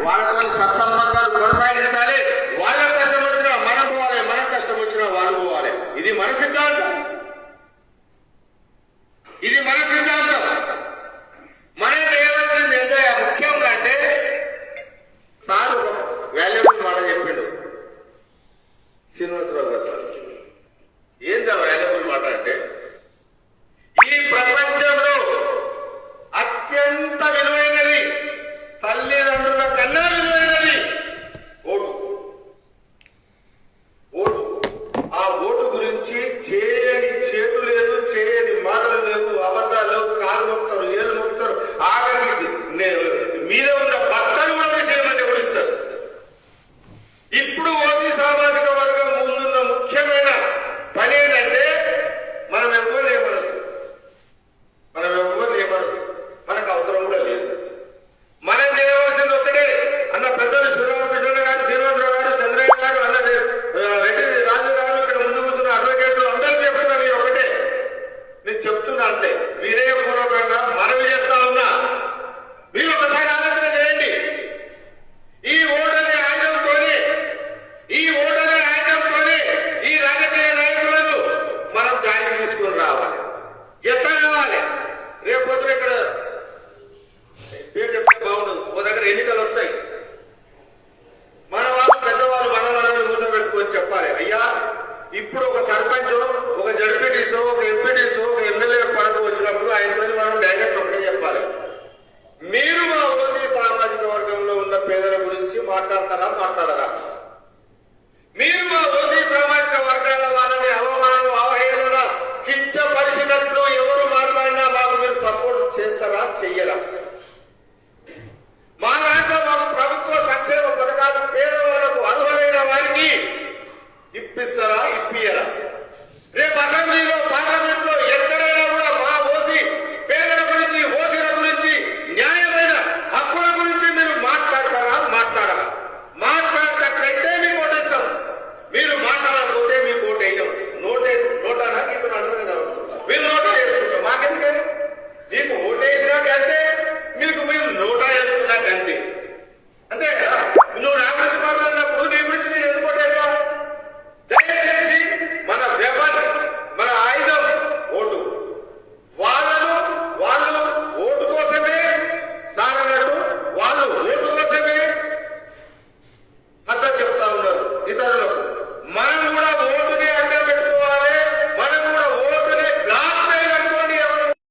వాళ్ళతో సత్సంబంధాలు కొనసాగించాలి. వాళ్ళ కష్టం వచ్చినా మనం పోవాలి, మన కష్టం వచ్చినా వాళ్ళు పోవాలి. ఇది మన సిద్ధాంతం, ఇది మన సిద్ధాంతం. మనకి ఏమైంది ఎంత ముఖ్యంగా అంటే సార్ వాల్యుబుల్ మాట చెప్పిండు శ్రీనివాసరావు గారు. సార్ ఏందా వాల్యుబుల్ మాట అంటే, ఈ ప్రపంచంలో అత్యంత విలువైనది, తల్లిదండ్రుల కన్నా విలువైనది ఓటు. ఓటు, ఆ ఓటు గురించి చేయని చేటు లేదు, చేయని మాటలు లేవు, అబద్ధాలు, కాలు మొక్తారు, ఏళ్ళు మొక్తారు, ఆఖరికి మీద ఉన్న బట్టలు కూడా చేయమని ఎవరిస్తారు. ఇప్పుడు ఓసీ సామాజిక వర్గం ముందున్న ముఖ్యమైన పని ఏంటంటే మనం ఎవ్వరు ఏమనదు, మనకు అవసరం కూడా లేదు. మనం చేయవలసింది ఒకటే, అన్న పెద్దలు శ్రీరామకృష్ణ గారు, శ్రీనివాసరావు గారు, చంద్రయ్య గారు, అన్న రెడ్డి రాజు గారు, ఇక్కడ ముందు కూర్చున్న అడ్వకేట్లు అందరూ చెప్తున్నా మీరు ఒకటే. నేను చెప్తున్నా అంటే మీరే పూర్వకంగా మనవి చేస్తా ఉన్నా, మీరు ఒకసారి ఆలోచన చేయండి. ఈ ఓటమి ఆయుధంతోనే ఈ రాజకీయ నాయకులను మనం దారికి తీసుకొని రావాలి. ఎట్లా రావాలి? రేపు పొద్దున ఇక్కడ పేరు చెప్తే బాగుండదు, ఓ దగ్గర ఎన్నికలు వస్తాయి. మన వాళ్ళు పెద్దవాళ్ళు మన వాళ్ళని కూర్చోబెట్టుకొని చెప్పాలి, అయ్యా ఇప్పుడు ఒక సర్పంచ్, ఒక జడ్పీటీసో, ఒక ఎంపీటీసో, ఒక ఎమ్మెల్యే పదవి వచ్చినప్పుడు ఆయనతో మనం డైరెక్ట్ ఒకటే చెప్పాలి, మీరు మా ఓసీ సామాజిక వర్గంలో ఉన్న పేదల గురించి మాట్లాడరా? మీరు మా ఓసీ సామాజిక వర్గాల వాళ్ళని అవమానం, అవహేళన, కించపరిచినట్లు ఎవరు మాట్లాడినా మాకు మీరు సపోర్ట్ చేస్తారా, చెయ్యరా? మా దాంట్లో మాకు ప్రభుత్వ సంక్షేమ పథకాలు పేదవాళ్ళకు అర్హులైన వారికి ఇప్పిస్తారా, ఇప్పియరా? రేపు అసెంబ్లీలో, పార్లమెంట్ లో ఎక్కడైనా కూడా మా ఓసీ పేదల గురించి, ఓసీల గురించి, న్యాయమైన హక్కుల గురించి మీరు మాట్లాడతారా, మాట్లాడరా? మాట్లాడేటట్లయితే మీకు ఓటేస్తాం, మీరు మాట్లాడకపోతే మీకు ఓటు వేయడం. నోటానా మీకు అంటారు కదా, మీరు నోటా వేసుకుంటాం, మాకెందుకని? మీకు ఓటేసినా కంటే, మీకు మీరు నోటా వేసుకున్నా కంటే, అంతే.